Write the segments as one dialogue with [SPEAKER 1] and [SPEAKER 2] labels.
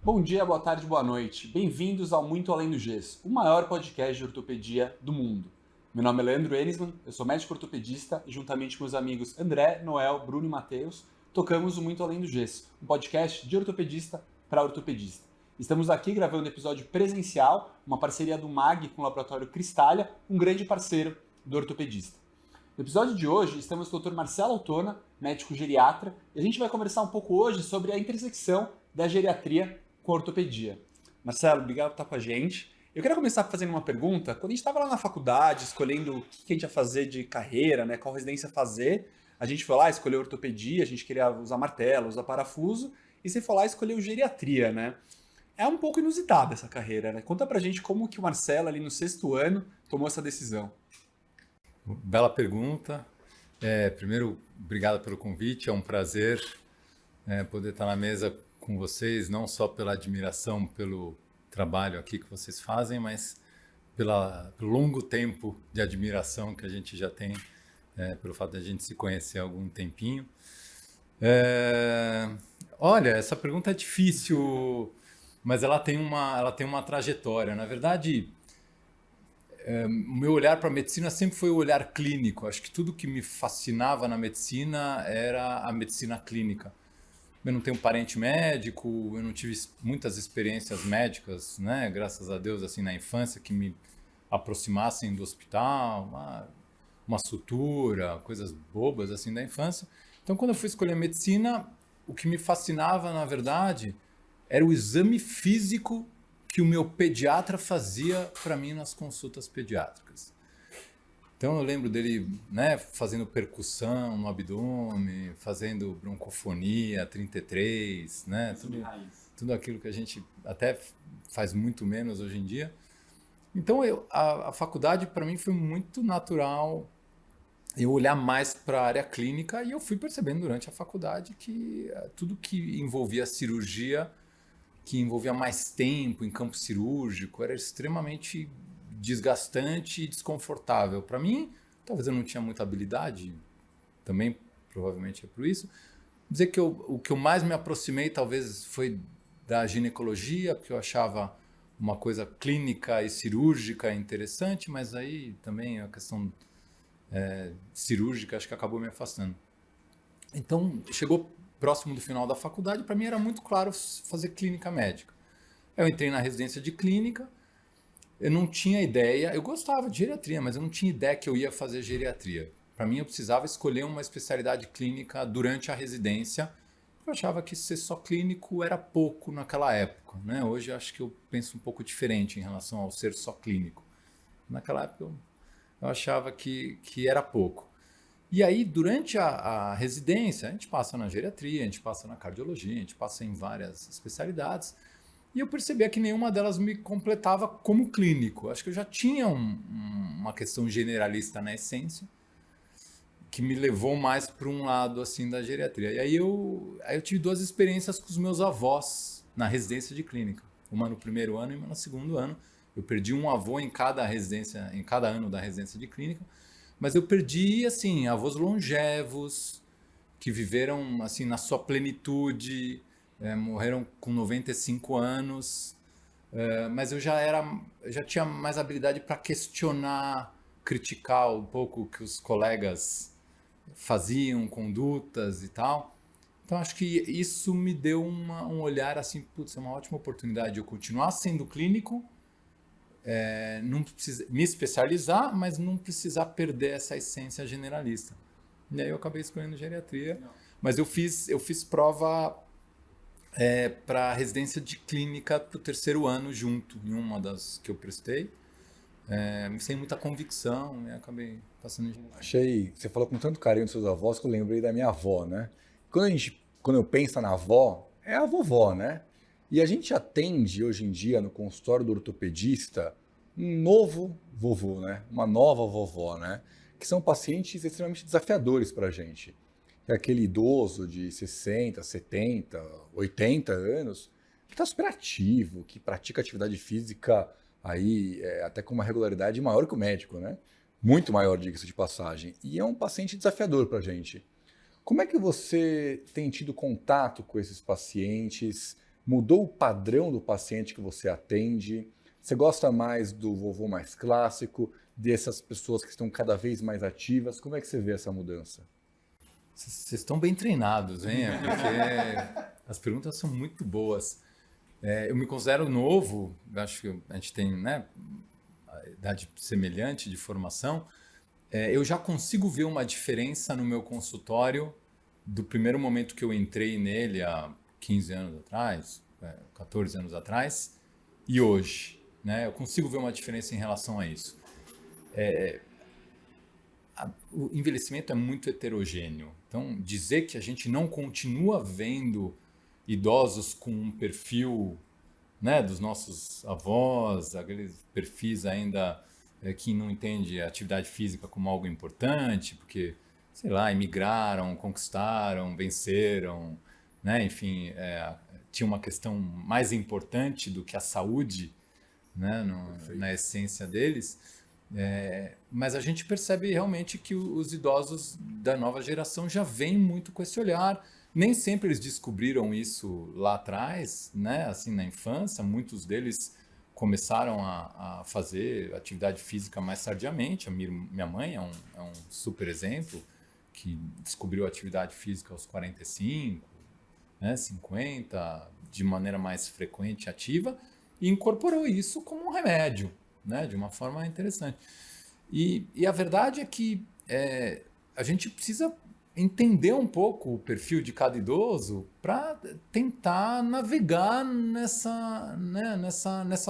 [SPEAKER 1] Bom dia, boa tarde, boa noite. Bem-vindos ao Muito Além do Gesso, o maior podcast de ortopedia do mundo. Meu nome é Leandro Enisman, eu sou médico ortopedista e juntamente com meus amigos André, Noel, Bruno e Matheus, tocamos o Muito Além do Gesso, um podcast de ortopedista para ortopedista. Estamos aqui gravando um episódio presencial, uma parceria do MAG com o Laboratório Cristália, um grande parceiro do ortopedista. No episódio de hoje, estamos com o Dr. Marcelo Altona, médico geriatra, e a gente vai conversar um pouco hoje sobre a intersecção da geriatria com a ortopedia. Marcelo, obrigado por estar com a gente. Eu queria começar fazendo uma pergunta. Quando a gente estava lá na faculdade, escolhendo o que a gente ia fazer de carreira, né, qual residência fazer, a gente foi lá, escolheu ortopedia, a gente queria usar martelo, usar parafuso, e você foi lá e escolheu geriatria, né? É um pouco inusitada essa carreira, né? Conta pra gente como que o Marcelo, ali no 6º ano, tomou essa decisão.
[SPEAKER 2] Bela pergunta. Primeiro, obrigado pelo convite. É um prazer poder estar na mesa com vocês, não só pela admiração pelo trabalho aqui que vocês fazem, mas pelo longo tempo de admiração que a gente já tem, pelo fato de a gente se conhecer há algum tempinho. Olha, essa pergunta é difícil, mas ela tem uma trajetória. Na verdade, o meu olhar para a medicina sempre foi o olhar clínico. Acho que tudo que me fascinava na medicina era a medicina clínica. Eu não tenho parente médico, eu não tive muitas experiências médicas, né? Graças a Deus, assim, na infância, que me aproximassem do hospital, uma sutura, coisas bobas assim da infância. Então, quando eu fui escolher medicina, o que me fascinava, na verdade, era o exame físico que o meu pediatra fazia para mim nas consultas pediátricas. Então eu lembro dele, né, fazendo percussão no abdômen, fazendo broncofonia 33, né, tudo aquilo que a gente até faz muito menos hoje em dia. Então a faculdade para mim foi muito natural eu olhar mais para a área clínica, e eu fui percebendo durante a faculdade que tudo que envolvia cirurgia, que envolvia mais tempo em campo cirúrgico, era extremamente desgastante e desconfortável. Para mim, talvez eu não tinha muita habilidade, também provavelmente é por isso. Dizer que o que eu mais me aproximei talvez foi da ginecologia, porque eu achava uma coisa clínica e cirúrgica interessante, mas aí também a questão cirúrgica acho que acabou me afastando. Então, chegou próximo do final da faculdade, para mim era muito claro fazer clínica médica. Eu entrei na residência de clínica, eu não tinha ideia, eu gostava de geriatria, mas eu não tinha ideia que eu ia fazer geriatria. Para mim eu precisava escolher uma especialidade clínica durante a residência, porque eu achava que ser só clínico era pouco naquela época, né? Hoje eu acho que eu penso um pouco diferente em relação ao ser só clínico. Naquela época eu achava que era pouco. E aí, durante a residência, a gente passa na geriatria, a gente passa na cardiologia, a gente passa em várias especialidades, e eu percebia que nenhuma delas me completava como clínico. Acho que eu já tinha uma questão generalista na essência, que me levou mais para um lado assim da geriatria. E aí eu tive duas experiências com os meus avós na residência de clínica, uma no primeiro ano e uma no segundo ano. Eu perdi um avô em cada ano da residência de clínica. Mas eu perdi, assim, avós longevos, que viveram, assim, na sua plenitude, morreram com 95 anos, mas eu já tinha mais habilidade para questionar, criticar um pouco o que os colegas faziam, condutas e tal. Então, acho que isso me deu um olhar, assim, putz, é uma ótima oportunidade de eu continuar sendo clínico, não precisa me especializar, mas não precisar perder essa essência generalista. E aí eu acabei escolhendo geriatria, mas eu fiz prova para residência de clínica para o 3º ano junto, em uma das que eu prestei, sem muita convicção, e acabei passando em geriatria.
[SPEAKER 3] Você falou com tanto carinho dos seus avós que eu lembrei da minha avó, né? Quando eu penso na avó, é a vovó, né? E a gente atende hoje em dia no consultório do ortopedista um novo vovô, né? Uma nova vovó, né? Que são pacientes extremamente desafiadores para a gente. É aquele idoso de 60, 70, 80 anos que está super ativo, que pratica atividade física aí até com uma regularidade maior que o médico, né? Muito maior, diga-se de passagem. E é um paciente desafiador para a gente. Como é que você tem tido contato com esses pacientes Mudou o padrão do paciente que você atende? Você gosta mais do vovô mais clássico, dessas pessoas que estão cada vez mais ativas? Como é que você vê essa mudança?
[SPEAKER 2] Vocês estão bem treinados, hein? Porque as perguntas são muito boas. Eu me considero novo, acho que a gente tem, né, a idade semelhante de formação. Eu já consigo ver uma diferença no meu consultório do primeiro momento que eu entrei nele há 15 anos atrás, 14 anos atrás, e hoje, né? Eu consigo ver uma diferença em relação a isso. O envelhecimento é muito heterogêneo. Então, dizer que a gente não continua vendo idosos com um perfil, né, dos nossos avós, aqueles perfis ainda que não entende a atividade física como algo importante, porque, sei lá, emigraram, conquistaram, venceram, né? Enfim, tinha uma questão mais importante do que a saúde, né, na essência deles. Mas a gente percebe realmente que os idosos da nova geração já vêm muito com esse olhar. Nem sempre eles descobriram isso lá atrás, né? Assim, na infância, muitos deles começaram a fazer atividade física mais tardiamente. Minha mãe é um super exemplo, que descobriu atividade física aos 45, né, 50, de maneira mais frequente e ativa, e incorporou isso como um remédio, né, de uma forma interessante. E a verdade é que a gente precisa entender um pouco o perfil de cada idoso para tentar navegar nessa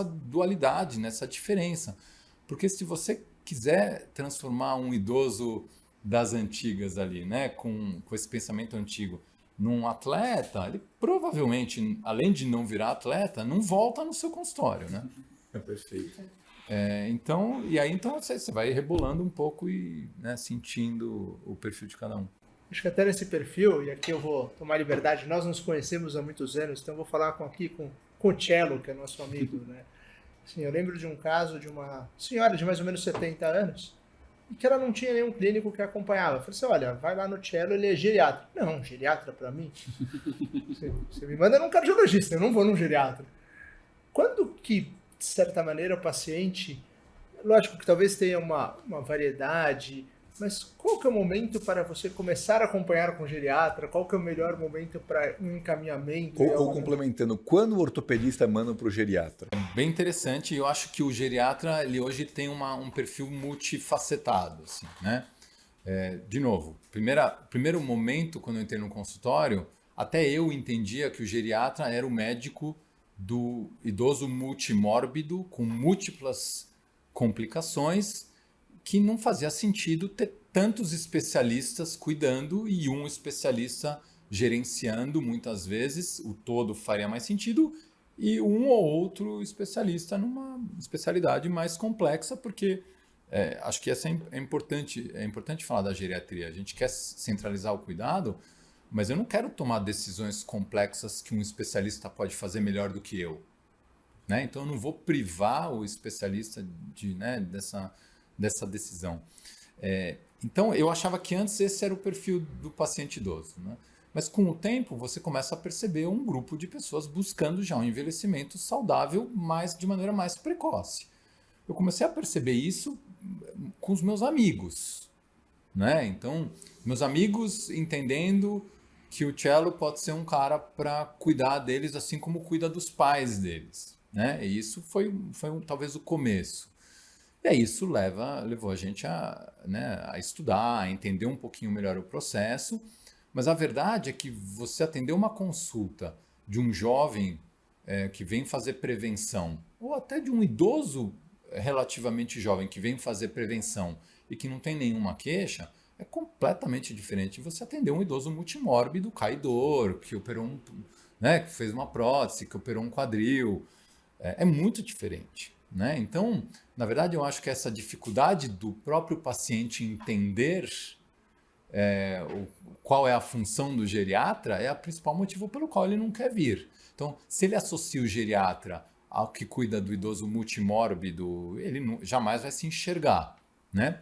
[SPEAKER 2] dualidade, nessa diferença. Porque se você quiser transformar um idoso das antigas ali, né, com esse pensamento antigo, num atleta, ele provavelmente, além de não virar atleta, não volta no seu consultório, né?
[SPEAKER 1] É perfeito.
[SPEAKER 2] Então você vai rebolando um pouco e, né, sentindo o perfil de cada um.
[SPEAKER 4] Acho que até nesse perfil, e aqui eu vou tomar liberdade, nós nos conhecemos há muitos anos, então eu vou falar aqui com o Cello, que é nosso amigo, né? Assim, eu lembro de um caso de uma senhora de mais ou menos 70 anos, e que ela não tinha nenhum clínico que acompanhava. Eu falei assim, olha, vai lá no Cello, ele é geriatra. Não, geriatra para mim? Você me manda num cardiologista, eu não vou num geriatra. Quando que, de certa maneira, o paciente, lógico que talvez tenha uma variedade, mas qual que é o momento para você começar a acompanhar com o geriatra? Qual que é o melhor momento para um encaminhamento?
[SPEAKER 3] Ou complementando, quando o ortopedista manda para o geriatra?
[SPEAKER 2] Bem interessante, eu acho que o geriatra ele hoje tem um perfil multifacetado, assim, né? De novo, primeiro momento quando eu entrei no consultório, até eu entendia que o geriatra era o médico do idoso multimórbido com múltiplas complicações, que não fazia sentido ter tantos especialistas cuidando e um especialista gerenciando muitas vezes. O todo faria mais sentido e um ou outro especialista numa especialidade mais complexa, porque acho que essa é importante falar da geriatria. A gente quer centralizar o cuidado, mas eu não quero tomar decisões complexas que um especialista pode fazer melhor do que eu, né? Então eu não vou privar o especialista dessa decisão. Então, eu achava que antes esse era o perfil do paciente idoso, né? Mas com o tempo, você começa a perceber um grupo de pessoas buscando já um envelhecimento saudável de maneira mais precoce. Eu comecei a perceber isso com os meus amigos, né? Então, meus amigos entendendo que o Cello pode ser um cara para cuidar deles assim como cuida dos pais deles, né? E isso foi talvez o começo. E aí isso levou a gente a estudar, a entender um pouquinho melhor o processo. Mas a verdade é que você atender uma consulta de um jovem que vem fazer prevenção, ou até de um idoso relativamente jovem que vem fazer prevenção e que não tem nenhuma queixa, é completamente diferente de você atender um idoso multimórbido, caidor, que operou que fez uma prótese, que operou um quadril. É muito diferente, né? Então, na verdade, eu acho que essa dificuldade do próprio paciente entender qual é a função do geriatra é o principal motivo pelo qual ele não quer vir. Então, se ele associa o geriatra ao que cuida do idoso multimórbido, ele jamais vai se enxergar, né?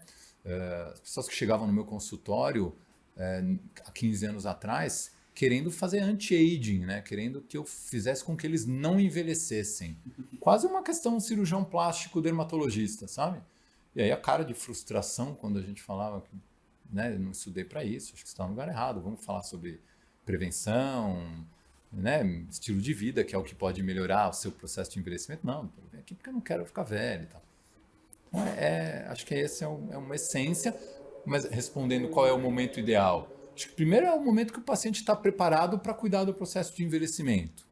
[SPEAKER 2] As pessoas que chegavam no meu consultório há 15 anos atrás, querendo fazer anti-aging, né? Querendo que eu fizesse com que eles não envelhecessem. Quase uma questão cirurgião plástico dermatologista, sabe? E aí a cara de frustração quando a gente falava que, né, eu não estudei para isso, acho que está no lugar errado, vamos falar sobre prevenção, né, estilo de vida, que é o que pode melhorar o seu processo de envelhecimento. Não, eu vim aqui porque eu não quero ficar velho e tal. Então, acho que essa é uma essência, mas respondendo qual é o momento ideal. Acho que primeiro é o momento que o paciente está preparado para cuidar do processo de envelhecimento,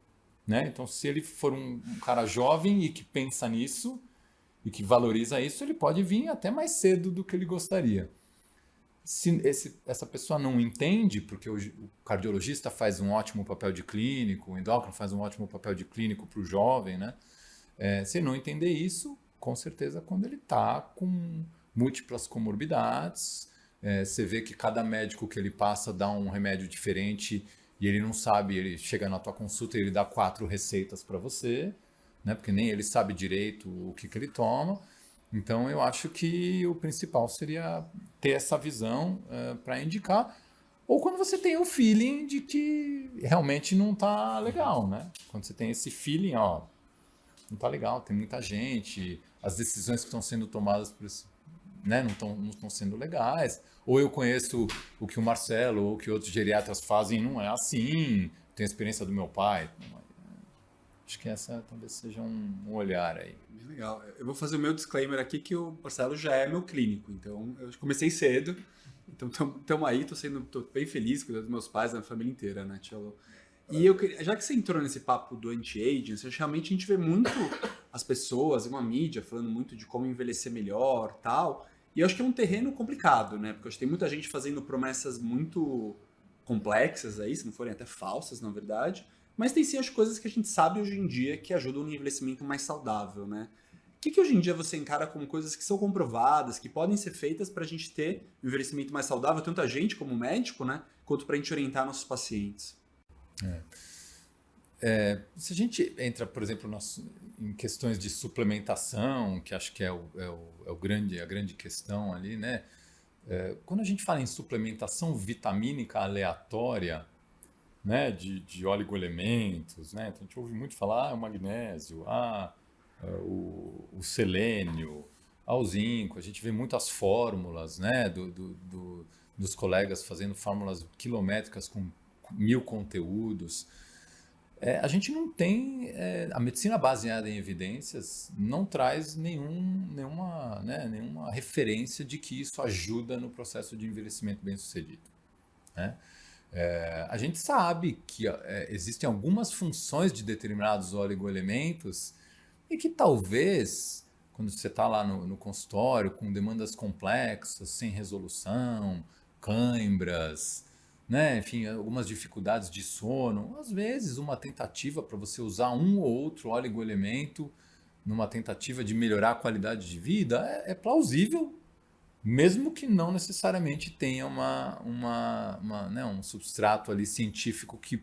[SPEAKER 2] né? Então, se ele for um cara jovem e que pensa nisso e que valoriza isso, ele pode vir até mais cedo do que ele gostaria. Se essa pessoa não entende, porque o cardiologista faz um ótimo papel de clínico, o endócrino faz um ótimo papel de clínico para o jovem, né? Se ele não entender isso, com certeza quando ele está com múltiplas comorbidades, você vê que cada médico que ele passa dá um remédio diferente e ele não sabe, ele chega na tua consulta e ele dá 4 receitas para você, né? Porque nem ele sabe direito o que ele toma. Então, eu acho que o principal seria ter essa visão para indicar, ou quando você tem o feeling de que realmente não está legal, né? Quando você tem esse feeling, ó, não está legal, tem muita gente, as decisões que estão sendo tomadas por esse, né, não estão sendo legais, ou eu conheço o que o Marcelo ou o que outros geriatras fazem, não é assim, tenho a experiência do meu pai. Acho que essa talvez seja um olhar aí.
[SPEAKER 1] Bem legal. Eu vou fazer o meu disclaimer aqui que o Marcelo já é meu clínico, então eu comecei cedo, então estamos aí, tô bem feliz com os meus pais, da família inteira, né, Tchelo? E já que você entrou nesse papo do anti-aging, realmente a gente vê muito as pessoas, uma mídia falando muito de como envelhecer melhor, tal, e eu acho que é um terreno complicado, né, porque eu acho que tem muita gente fazendo promessas muito complexas aí, se não forem até falsas, na verdade, mas tem sim as coisas que a gente sabe hoje em dia que ajudam no envelhecimento mais saudável, né? O que hoje em dia você encara como coisas que são comprovadas, que podem ser feitas para a gente ter um envelhecimento mais saudável, tanto a gente como médico, né? Quanto para a gente orientar nossos pacientes?
[SPEAKER 2] Se a gente entra, por exemplo, em questões de suplementação, que acho que é a grande questão ali, né? Quando a gente fala em suplementação vitamínica aleatória, né, de oligoelementos, né? Então a gente ouve muito falar o magnésio, o selênio, o zinco. A gente vê muitas fórmulas, né, dos colegas fazendo fórmulas quilométricas com 1000 conteúdos. A gente não tem, a medicina baseada em evidências não traz nenhuma referência de que isso ajuda no processo de envelhecimento bem-sucedido, né? A gente sabe que existem algumas funções de determinados oligoelementos e que talvez, quando você está lá no consultório com demandas complexas, sem resolução, cãibras, né? Enfim, algumas dificuldades de sono, às vezes uma tentativa para você usar um ou outro oligoelemento numa tentativa de melhorar a qualidade de vida é plausível, mesmo que não necessariamente tenha um substrato ali científico que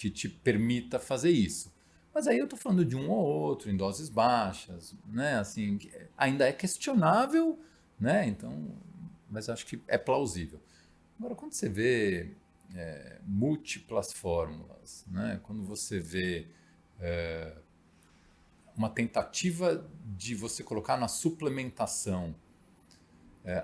[SPEAKER 2] te permita fazer isso. Mas aí eu estou falando de um ou outro, em doses baixas, né? Assim, ainda é questionável, né? Então, mas acho que é plausível. Agora, quando você vê múltiplas fórmulas, né? Quando você vê uma tentativa de você colocar na suplementação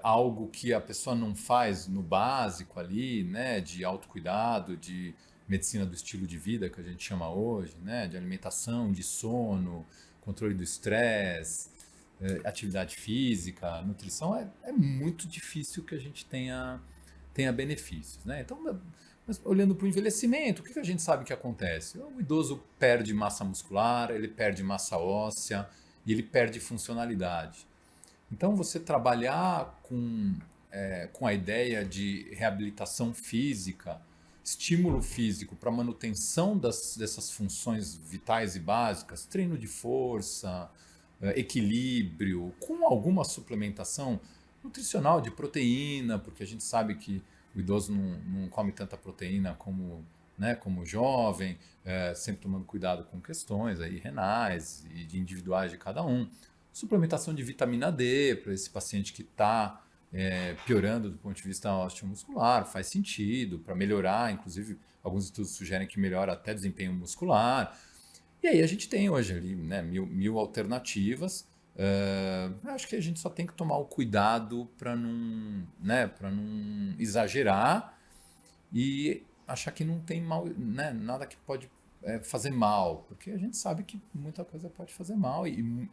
[SPEAKER 2] algo que a pessoa não faz no básico ali, né, de autocuidado, de medicina do estilo de vida, que a gente chama hoje, né, de alimentação, de sono, controle do estresse, atividade física, nutrição, é muito difícil que a gente tenha benefícios, né? Então, mas olhando para o envelhecimento, o que a gente sabe que acontece? O idoso perde massa muscular, ele perde massa óssea e ele perde funcionalidade. Então, você trabalhar com a ideia de reabilitação física, estímulo físico para manutenção dessas funções vitais e básicas, treino de força, equilíbrio, com alguma suplementação nutricional de proteína, porque a gente sabe que o idoso não come tanta proteína como o jovem, sempre tomando cuidado com questões aí renais e de individuais de cada um. Suplementação de vitamina D para esse paciente que está piorando do ponto de vista osteomuscular, faz sentido, para melhorar, inclusive alguns estudos sugerem que melhora até desempenho muscular. E aí a gente tem hoje ali, né, mil alternativas. Acho que a gente só tem que tomar o cuidado para não, né, para não exagerar e achar que não tem mal, né, nada que pode fazer mal, porque a gente sabe que muita coisa pode fazer mal o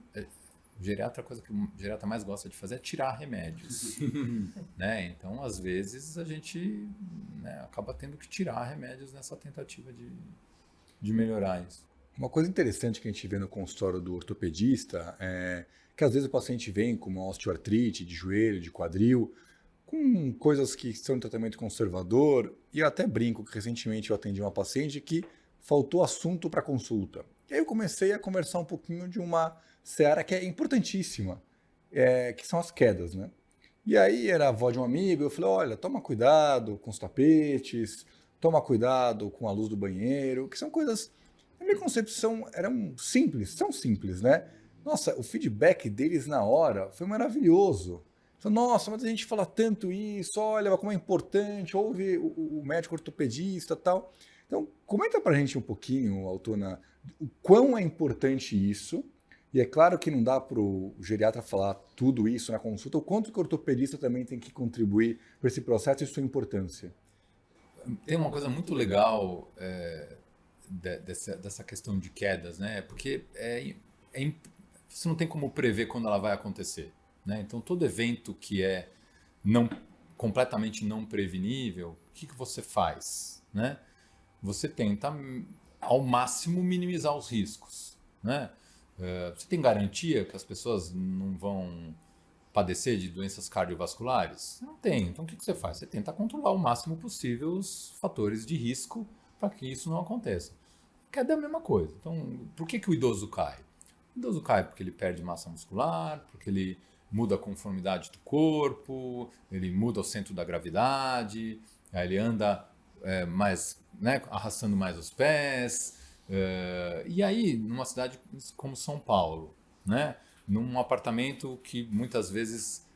[SPEAKER 2] geriatra, a coisa que o geriatra mais gosta de fazer é tirar remédios, né? Então, às vezes, a gente, né, acaba tendo que tirar remédios nessa tentativa de melhorar isso.
[SPEAKER 3] Uma coisa interessante que a gente vê no consultório do ortopedista é que às vezes o paciente vem com uma osteoartrite de joelho, de quadril, com coisas que são em tratamento conservador, e eu até brinco que recentemente eu atendi uma paciente que faltou assunto para consulta. E aí eu comecei a conversar um pouquinho de uma seara que é importantíssima, que são as quedas, né? E aí era a avó de um amigo, eu falei, olha, toma cuidado com os tapetes, toma cuidado com a luz do banheiro, que são coisas, na minha concepção, são simples, né? Nossa, o feedback deles na hora foi maravilhoso. Nossa, mas a gente fala tanto isso, olha como é importante, ouve o médico ortopedista e tal. Então, comenta pra gente um pouquinho, Altona, o quão é importante isso. E é claro que não dá para o geriatra falar tudo isso na consulta, o quanto que o ortopedista também tem que contribuir para esse processo e sua importância.
[SPEAKER 2] Tem uma coisa muito legal dessa questão de quedas, né? Porque você não tem como prever quando ela vai acontecer, né? Então, todo evento que é completamente não prevenível, o que você faz, né? Você tenta, ao máximo, minimizar os riscos, né? Você tem garantia que as pessoas não vão padecer de doenças cardiovasculares? Não tem. Então, o que você faz? Você tenta controlar o máximo possível os fatores de risco para que isso não aconteça. Queda é a mesma coisa. Então, por que o idoso cai? O idoso cai porque ele perde massa muscular, porque ele muda a conformidade do corpo, ele muda o centro da gravidade, aí ele anda mais, né, arrastando mais os pés. E aí, numa cidade como São Paulo, né, num apartamento que muitas vezes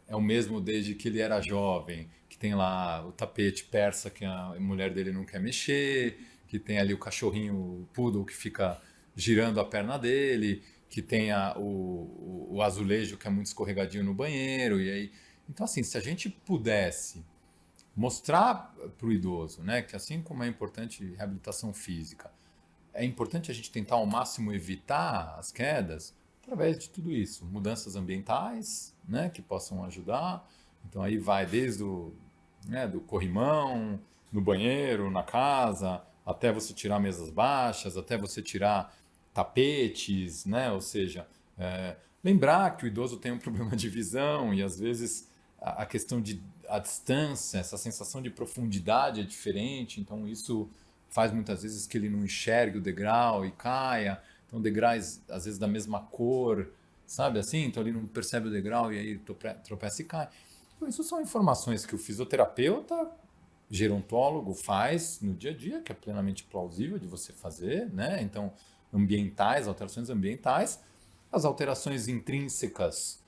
[SPEAKER 2] é o mesmo desde que ele era jovem, que tem lá o tapete persa que a mulher dele não quer mexer, que tem ali o cachorrinho, o poodle que fica girando a perna dele, que tem o azulejo que é muito escorregadinho no banheiro. E aí, então, assim, se a gente pudesse mostrar para o idoso, né, que assim como é importante reabilitação física, é importante a gente tentar ao máximo evitar as quedas através de tudo isso, mudanças ambientais, né, que possam ajudar. Então aí vai desde do corrimão, no banheiro, na casa, até você tirar mesas baixas, até você tirar tapetes, né, ou seja, lembrar que o idoso tem um problema de visão e às vezes a questão a distância, essa sensação de profundidade é diferente, então isso faz muitas vezes que ele não enxergue o degrau e caia, então degraus às vezes da mesma cor, sabe assim? Então ele não percebe o degrau e aí tropeça e cai. Então isso são informações que o fisioterapeuta, gerontólogo faz no dia a dia, que é plenamente plausível de você fazer, né? Então ambientais, alterações ambientais, as alterações intrínsecas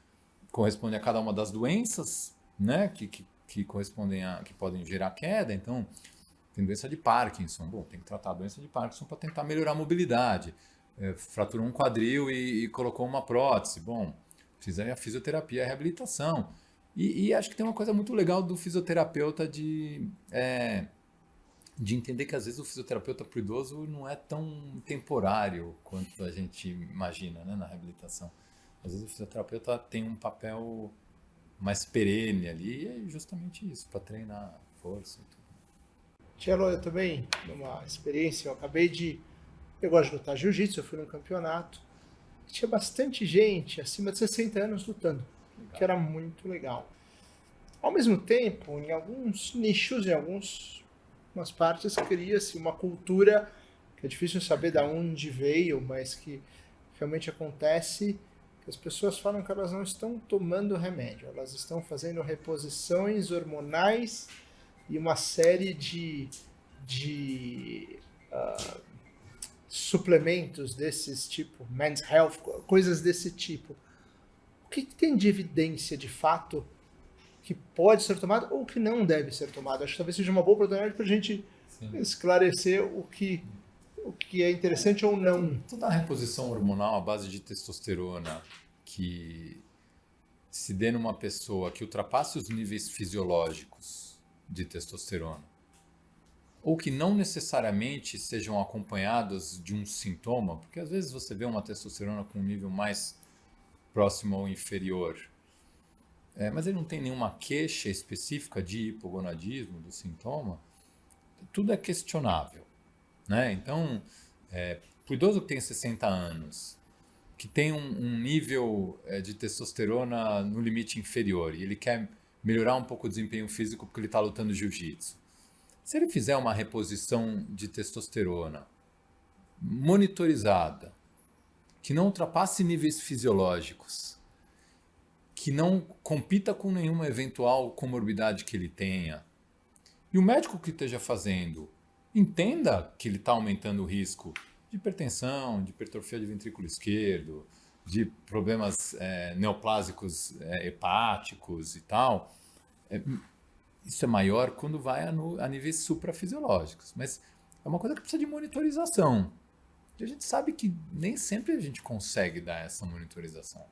[SPEAKER 2] correspondem a cada uma das doenças, né, que correspondem que podem gerar queda. Então, tem doença de Parkinson. Bom, tem que tratar a doença de Parkinson para tentar melhorar a mobilidade. Fraturou um quadril e colocou uma prótese. Bom, precisa a fisioterapia, a reabilitação. E acho que tem uma coisa muito legal do fisioterapeuta de entender que às vezes o fisioterapeuta para o idoso não é tão temporário quanto a gente imagina, né, na reabilitação. Às vezes o fisioterapeuta tem um papel mais perene ali, e é justamente isso, para treinar força e tudo.
[SPEAKER 4] Tchelo, eu também, numa experiência, eu gosto de lutar jiu-jitsu, eu fui num campeonato, tinha bastante gente acima de 60 anos lutando, legal. Que era muito legal. Ao mesmo tempo, em alguns nichos, em algumas partes, cria-se uma cultura, que é difícil saber de onde veio, mas que realmente acontece. As pessoas falam que elas não estão tomando remédio, elas estão fazendo reposições hormonais e uma série de suplementos desses tipo, men's health, coisas desse tipo. O que tem de evidência de fato que pode ser tomado ou que não deve ser tomado. Acho que talvez seja uma boa oportunidade para a gente esclarecer o que é interessante ou não.
[SPEAKER 2] Toda a reposição hormonal à base de testosterona que se dê numa pessoa que ultrapasse os níveis fisiológicos de testosterona, ou que não necessariamente sejam acompanhados de um sintoma, porque às vezes você vê uma testosterona com um nível mais próximo ao inferior, mas ele não tem nenhuma queixa específica de hipogonadismo do sintoma, tudo é questionável, né? Então, para o idoso que tem 60 anos, que tem um nível de testosterona no limite inferior e ele quer melhorar um pouco o desempenho físico porque ele está lutando jiu-jitsu, se ele fizer uma reposição de testosterona monitorizada, que não ultrapasse níveis fisiológicos, que não compita com nenhuma eventual comorbidade que ele tenha, e o médico que esteja fazendo entenda que ele está aumentando o risco de hipertensão, de hipertrofia de ventrículo esquerdo, de problemas neoplásicos hepáticos e tal, isso é maior quando vai a níveis suprafisiológicos. Mas é uma coisa que precisa de monitorização. E a gente sabe que nem sempre a gente consegue dar essa monitorização.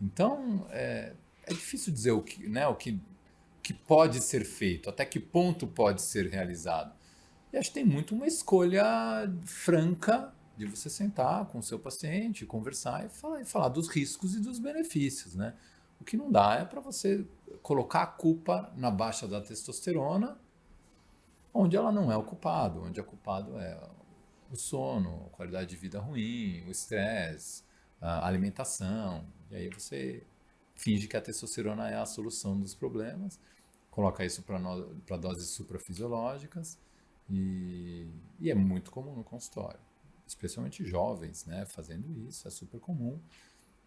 [SPEAKER 2] Então, é difícil dizer o que pode ser feito, até que ponto pode ser realizado. E acho que tem muito uma escolha franca de você sentar com o seu paciente, conversar e falar dos riscos e dos benefícios, né? O que não dá é para você colocar a culpa na baixa da testosterona, onde ela não é o culpado, onde o culpado é o sono, a qualidade de vida ruim, o estresse, a alimentação. E aí você finge que a testosterona é a solução dos problemas, coloca isso para doses suprafisiológicas e é muito comum no consultório, especialmente jovens, né, fazendo isso, é super comum.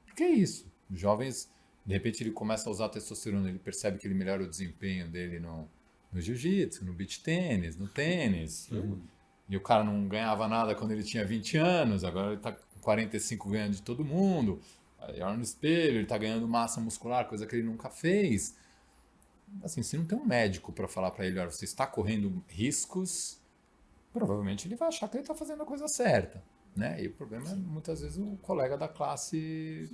[SPEAKER 2] Porque é isso, os jovens, de repente ele começa a usar testosterona, ele percebe que ele melhora o desempenho dele no jiu-jitsu, no beach tênis, no tênis. E o cara não ganhava nada quando ele tinha 20 anos, agora ele está com 45 ganhando de todo mundo. Aí olha no espelho, ele está ganhando massa muscular, coisa que ele nunca fez. Assim, se não tem um médico para falar para ele, olha, você está correndo riscos, provavelmente ele vai achar que ele está fazendo a coisa certa, né? E o problema é muitas vezes o colega da classe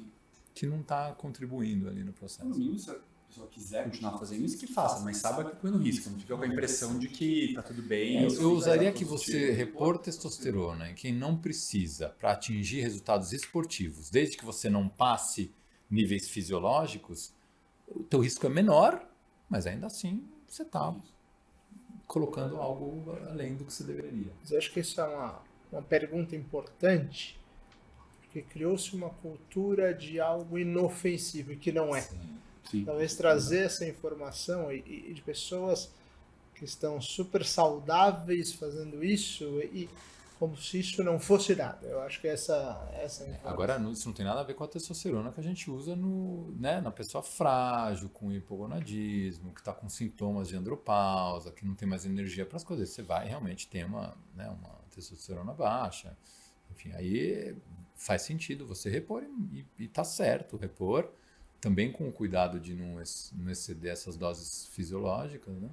[SPEAKER 2] que não está contribuindo ali no processo.
[SPEAKER 1] Se a pessoa quiser continuar fazendo isso, que faça, mas saiba que correndo risco, não fica com a impressão de que está tudo bem.
[SPEAKER 2] Eu usaria que você repor testosterona em quem não precisa para atingir resultados esportivos, desde que você não passe níveis fisiológicos, o teu risco é menor, mas ainda assim você está colocando algo além do que você deveria.
[SPEAKER 4] Mas eu acho que isso é uma pergunta importante, porque criou-se uma cultura de algo inofensivo e que não é.
[SPEAKER 1] Sim.
[SPEAKER 4] Talvez trazer essa informação e de pessoas que estão super saudáveis fazendo isso e como se isso não fosse nada. Eu acho que essa informação.
[SPEAKER 2] Agora, isso não tem nada a ver com a testosterona que a gente usa na pessoa frágil, com hipogonadismo, que está com sintomas de andropausa, que não tem mais energia para as coisas. Você vai realmente ter uma testosterona baixa. Enfim, aí faz sentido você repor e está certo repor, também com o cuidado de não exceder essas doses fisiológicas, né?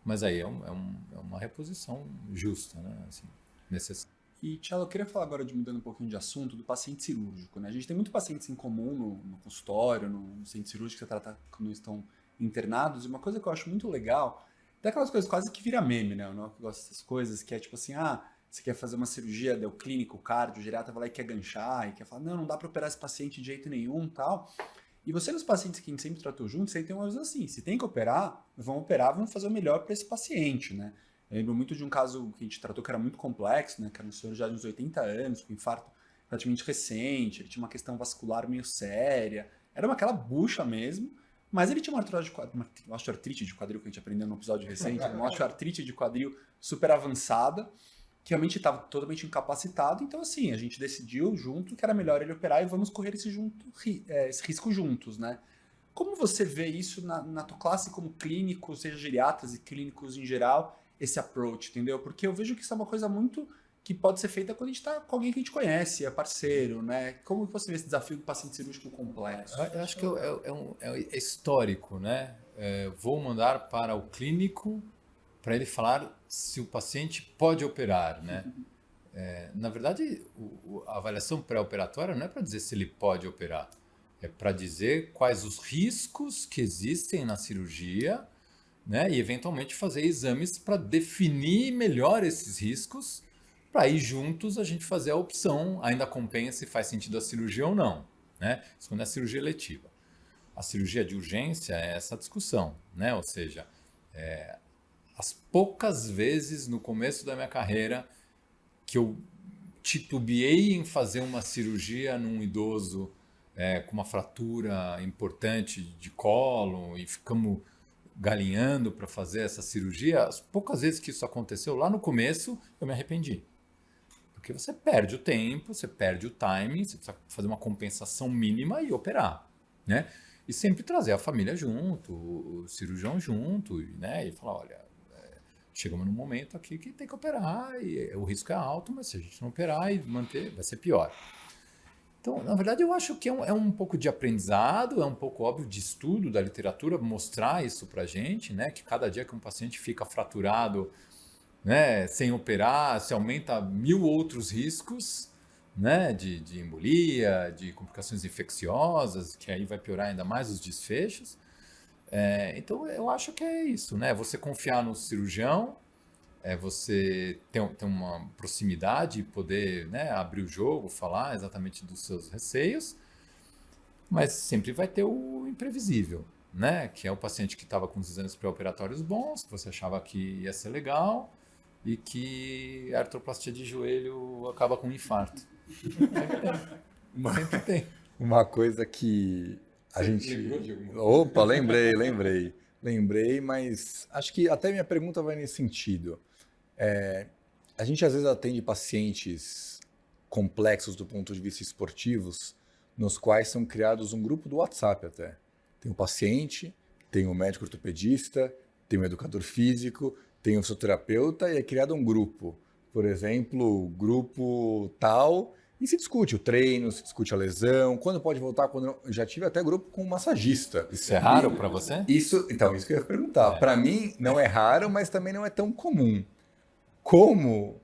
[SPEAKER 2] Mas aí é uma reposição justa, né? Assim, necessária.
[SPEAKER 1] E, Tchelo, eu queria falar agora, mudando um pouquinho de assunto, do paciente cirúrgico, né? A gente tem muitos pacientes em comum no consultório, no centro cirúrgico, que você trata quando estão internados, e uma coisa que eu acho muito legal, daquelas coisas quase que vira meme, né? Eu não gosto dessas coisas, que é tipo assim, você quer fazer uma cirurgia, deu clínico, cardio, o geriatra vai lá e quer ganchar, e quer falar, não dá para operar esse paciente de jeito nenhum, tal. E você, nos pacientes que a gente sempre tratou juntos, você tem uma visão assim, se tem que operar, vamos fazer o melhor para esse paciente, né? Eu lembro muito de um caso que a gente tratou que era muito complexo, né? Que era um senhor já de uns 80 anos, com infarto praticamente recente, ele tinha uma questão vascular meio séria, era aquela bucha mesmo, mas ele tinha uma osteoartrite de quadril, que a gente aprendeu no episódio recente, uma osteoartrite de quadril super avançada, que realmente estava totalmente incapacitado. Então, assim, a gente decidiu junto que era melhor ele operar e vamos correr esse risco juntos, né? Como você vê isso na tua classe como clínico, seja geriatras e clínicos em geral, esse approach, entendeu? Porque eu vejo que isso é uma coisa muito que pode ser feita quando a gente está com alguém que a gente conhece, é parceiro, né? Como você vê esse desafio do paciente cirúrgico complexo?
[SPEAKER 2] Eu acho que é histórico, né? vou mandar para o clínico para ele falar se o paciente pode operar, né? Na verdade, a avaliação pré-operatória não é para dizer se ele pode operar, é para dizer quais os riscos que existem na cirurgia, né? E eventualmente fazer exames para definir melhor esses riscos, para aí juntos a gente fazer a opção, ainda compensa se faz sentido a cirurgia ou não, né? Isso quando é cirurgia eletiva. A cirurgia de urgência é essa discussão, né? Ou seja, as poucas vezes no começo da minha carreira que eu titubeei em fazer uma cirurgia num idoso com uma fratura importante de colo e ficamos galinhando para fazer essa cirurgia, as poucas vezes que isso aconteceu lá no começo, eu me arrependi. Porque você perde o tempo, você perde o timing, você precisa fazer uma compensação mínima e operar, né? E sempre trazer a família junto, o cirurgião junto, né? E falar, olha, chegamos num momento aqui que tem que operar e o risco é alto, mas se a gente não operar e manter, vai ser pior. Então, na verdade, eu acho que é um pouco de aprendizado, é um pouco óbvio de estudo da literatura, mostrar isso pra gente, né? Que cada dia que um paciente fica fraturado, né, sem operar, se aumenta 1000 outros riscos, né, de embolia, de complicações infecciosas, que aí vai piorar ainda mais os desfechos. Então, eu acho que é isso, né? Você confiar no cirurgião, você ter uma proximidade e poder, né, abrir o jogo, falar exatamente dos seus receios, mas sempre vai ter o imprevisível, né? Que é o paciente que estava com os exames pré-operatórios bons, que você achava que ia ser legal e que a artroplastia de joelho acaba com um infarto. Sempre tem.
[SPEAKER 3] Uma coisa que a gente...
[SPEAKER 2] Lembrou de alguma?
[SPEAKER 3] Opa, lembrei, mas acho que até minha pergunta vai nesse sentido. A gente às vezes atende pacientes complexos do ponto de vista esportivos, nos quais são criados um grupo do WhatsApp até. Tem o paciente, tem o médico ortopedista, tem o educador físico, tem o fisioterapeuta e é criado um grupo. Por exemplo, grupo tal, e se discute o treino, se discute a lesão, quando pode voltar, quando não. Eu já tive até grupo com um massagista.
[SPEAKER 2] Isso é raro para você?
[SPEAKER 3] Isso que eu ia perguntar. Para mim não é raro, mas também não é tão comum. Como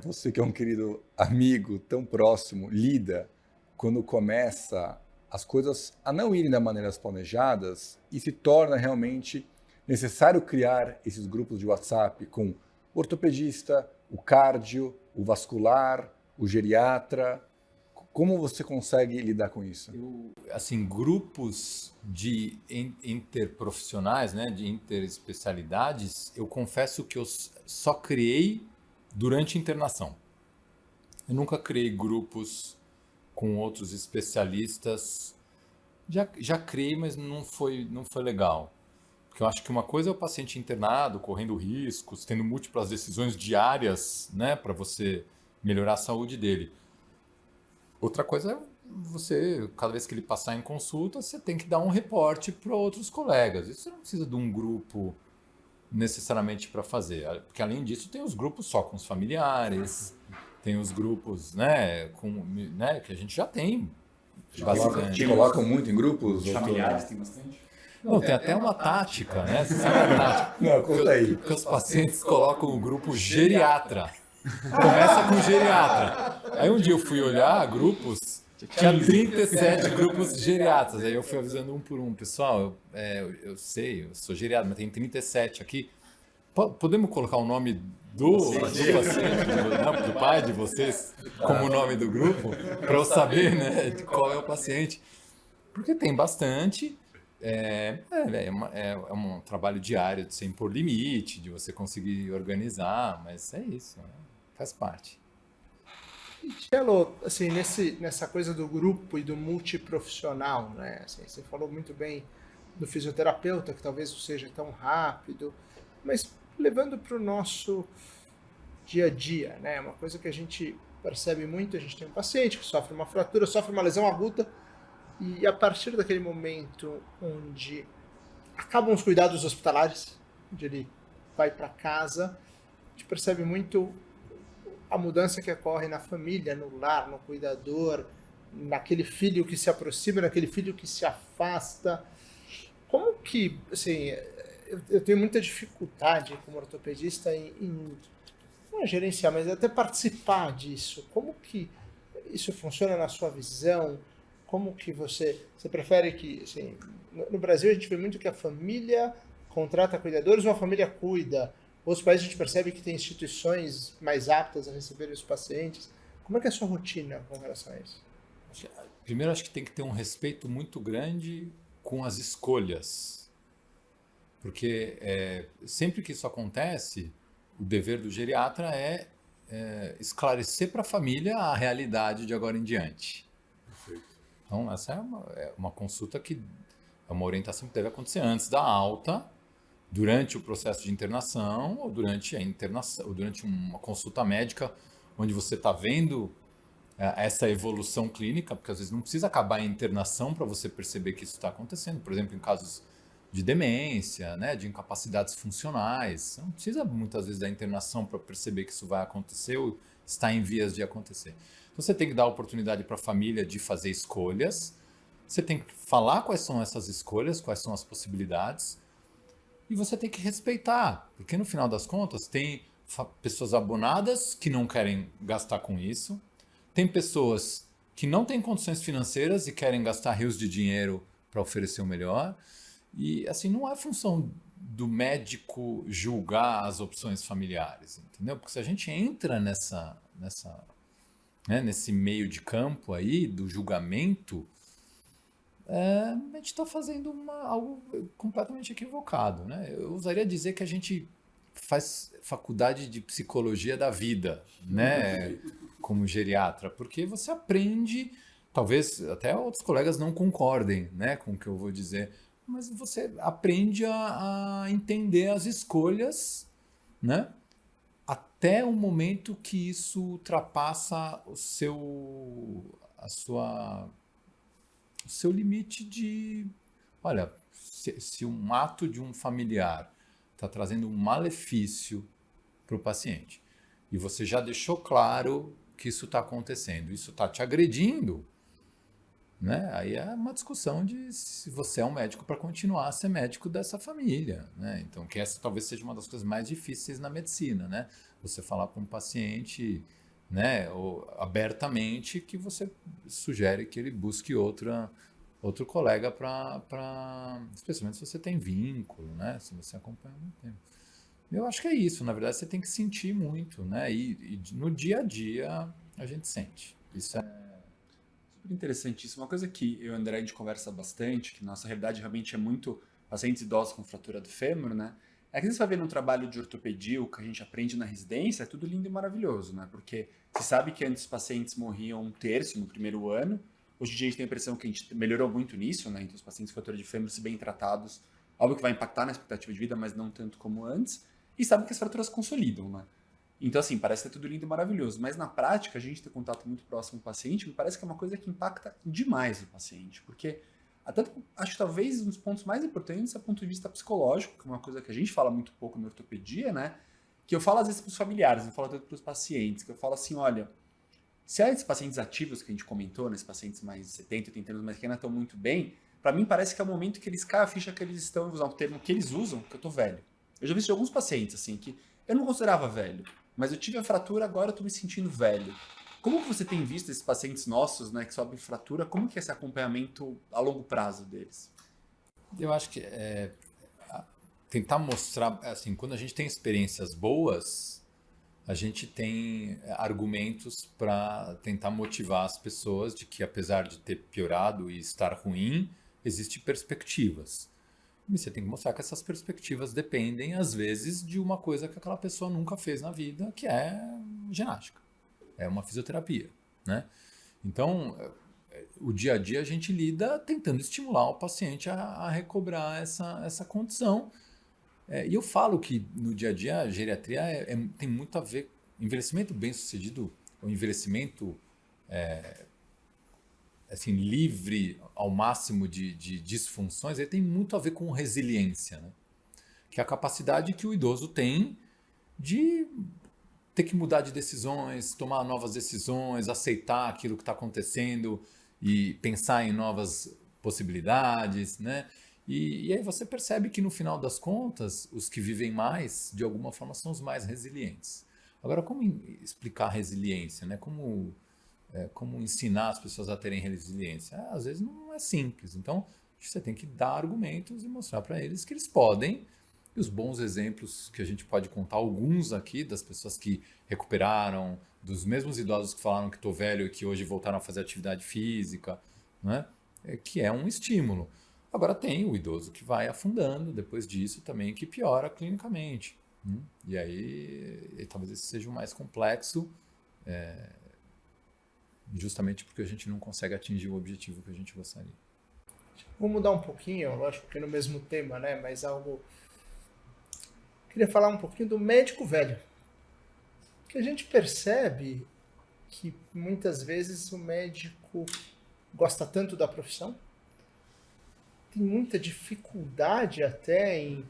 [SPEAKER 3] você que é um querido amigo tão próximo lida quando começa as coisas a não irem da maneira planejadas e se torna realmente necessário criar esses grupos de WhatsApp com o ortopedista, o cardio, o vascular, o geriatra? Como você consegue lidar com isso?
[SPEAKER 2] Assim, grupos de interprofissionais, né, de interespecialidades, eu confesso que eu só criei durante a internação. Eu nunca criei grupos com outros especialistas. Já criei, mas não foi legal. Porque eu acho que uma coisa é o paciente internado, correndo riscos, tendo múltiplas decisões diárias, né, para você melhorar a saúde dele. Outra coisa é você, cada vez que ele passar em consulta, você tem que dar um reporte para outros colegas. Isso você não precisa de um grupo necessariamente para fazer. Porque além disso tem os grupos só com os familiares, tem os grupos, né, que a gente já tem.
[SPEAKER 3] Te colocam muito em grupos?
[SPEAKER 1] Familiares tem bastante?
[SPEAKER 2] Não, tem até uma tática, né? Você sabe a tática?
[SPEAKER 3] Não, conta aí.
[SPEAKER 2] Porque os pacientes colocam o grupo geriatra. Começa com geriatra. Aí um dia eu fui olhar grupos, tinha 37 grupos geriatras. Aí eu fui avisando um por um. Pessoal, eu sei, eu sou geriatra, mas tem 37 aqui. Podemos colocar o nome do paciente, do pai de vocês, como nome do grupo? Para eu saber, né, de qual é o paciente. Porque tem bastante. É um trabalho diário de você impor limite, de você conseguir organizar, mas é isso, né? Faz parte.
[SPEAKER 4] Cello, assim, nessa coisa do grupo e do multiprofissional, né? Assim, você falou muito bem do fisioterapeuta, que talvez não seja tão rápido, mas levando para o nosso dia a dia, né? Uma coisa que a gente percebe muito, a gente tem um paciente que sofre uma fratura, sofre uma lesão aguda, e a partir daquele momento onde acabam os cuidados hospitalares, onde ele vai para casa, a gente percebe muito a mudança que ocorre na família, no lar, no cuidador, naquele filho que se aproxima, naquele filho que se afasta. Como que, assim, eu tenho muita dificuldade como ortopedista não é gerenciar, mas até participar disso. Como que isso funciona na sua visão? Como que você prefere que, assim, no Brasil a gente vê muito que a família contrata cuidadores ou a família cuida. Outros países a gente percebe que tem instituições mais aptas a receber os pacientes. Como é que é a sua rotina com relação a isso?
[SPEAKER 2] Primeiro, acho que tem que ter um respeito muito grande com as escolhas. Porque sempre que isso acontece, o dever do geriatra é esclarecer para a família a realidade de agora em diante. Então, essa é uma consulta que é uma orientação que deve acontecer antes da alta, durante o processo de internação ou durante a internação, ou durante uma consulta médica, onde você está vendo essa evolução clínica, porque às vezes não precisa acabar a internação para você perceber que isso está acontecendo. Por exemplo, em casos de demência, né, de incapacidades funcionais, você não precisa muitas vezes da internação para perceber que isso vai acontecer ou está em vias de acontecer. Então você tem que dar a oportunidade para a família de fazer escolhas, você tem que falar quais são essas escolhas, quais são as possibilidades, e você tem que respeitar, porque no final das contas tem pessoas abonadas que não querem gastar com isso, tem pessoas que não têm condições financeiras e querem gastar rios de dinheiro para oferecer o melhor. E assim, não é função do médico julgar as opções familiares, entendeu? Porque se a gente entra nesse meio de campo aí do julgamento, a gente está fazendo algo completamente equivocado, né? Eu ousaria dizer que a gente faz faculdade de psicologia da vida, né? Como geriatra, porque você aprende, talvez até outros colegas não concordem, né, com o que eu vou dizer, mas você aprende a entender as escolhas, né? Até o momento que isso ultrapassa o seu limite de... Olha, se um ato de um familiar está trazendo um malefício para o paciente e você já deixou claro que isso está acontecendo, isso está te agredindo, né? Aí é uma discussão de se você é um médico para continuar a ser médico dessa família, né? Então, que essa talvez seja uma das coisas mais difíceis na medicina, né? Você falar para um paciente, né, ou abertamente, que você sugere que ele busque outro colega especialmente se você tem vínculo, né? Se você acompanha há muito tempo. Eu acho que é isso, na verdade você tem que sentir muito, né? E no dia a dia a gente sente. Isso é
[SPEAKER 1] super interessante isso. Uma coisa que eu e o André a gente conversa bastante, que nossa realidade realmente é muito pacientes idosos com fratura do fêmur, né? É que você vai ver no trabalho de ortopedia, o que a gente aprende na residência, é tudo lindo e maravilhoso, né? Porque você sabe que antes os pacientes morriam 1/3 no primeiro ano. Hoje em dia a gente tem a impressão que a gente melhorou muito nisso, né? Então os pacientes com fratura de fêmur, se bem tratados, óbvio que vai impactar na expectativa de vida, mas não tanto como antes. E sabe que as fraturas consolidam, né? Então, assim, parece que é tudo lindo e maravilhoso. Mas na prática, a gente ter contato muito próximo com o paciente, me parece que é uma coisa que impacta demais o paciente. Porque, até acho que talvez um dos pontos mais importantes é o ponto de vista psicológico, que é uma coisa que a gente fala muito pouco na ortopedia, né? Que eu falo às vezes para os familiares, não falo tanto para os pacientes, que eu falo assim, olha, se há esses pacientes ativos que a gente comentou, né, esses pacientes mais de 70, 80 anos, mas que ainda estão muito bem, para mim parece que é o momento que eles caem a ficha que eles estão, vou usar um termo que eles usam, que eu tô velho. Eu já vi isso de alguns pacientes, assim, que eu não considerava velho, mas eu tive a fratura, agora eu tô me sentindo velho. Como que você tem visto esses pacientes nossos, né, que sofrem fratura, como que é esse acompanhamento a longo prazo deles?
[SPEAKER 2] Eu acho que tentar mostrar, assim, quando a gente tem experiências boas, a gente tem argumentos para tentar motivar as pessoas de que, apesar de ter piorado e estar ruim, existem perspectivas. E você tem que mostrar que essas perspectivas dependem, às vezes, de uma coisa que aquela pessoa nunca fez na vida, que é ginástica, é uma fisioterapia, né? Então, o dia a dia a gente lida tentando estimular o paciente a recobrar essa condição. E eu falo que no dia a dia a geriatria tem muito a ver, envelhecimento bem-sucedido, o envelhecimento assim, livre ao máximo de disfunções, ele tem muito a ver com resiliência, né? Que é a capacidade que o idoso tem de ter que mudar de decisões, tomar novas decisões, aceitar aquilo que está acontecendo e pensar em novas possibilidades, né? E aí você percebe que no final das contas, os que vivem mais, de alguma forma, são os mais resilientes. Agora, como explicar resiliência, né? Como ensinar as pessoas a terem resiliência? Às vezes não é simples. Então, você tem que dar argumentos e mostrar para eles que eles podem. E os bons exemplos que a gente pode contar, alguns aqui, das pessoas que recuperaram, dos mesmos idosos que falaram que estou velho e que hoje voltaram a fazer atividade física, né? Que é um estímulo. Agora tem o idoso que vai afundando depois disso também, que piora clinicamente. E aí, talvez esse seja o mais complexo, justamente porque a gente não consegue atingir o objetivo que a gente gostaria.
[SPEAKER 4] Vou mudar um pouquinho, lógico que no mesmo tema, né? Mas algo... Queria falar um pouquinho do médico velho. Que a gente percebe que muitas vezes o médico gosta tanto da profissão, tem muita dificuldade até em,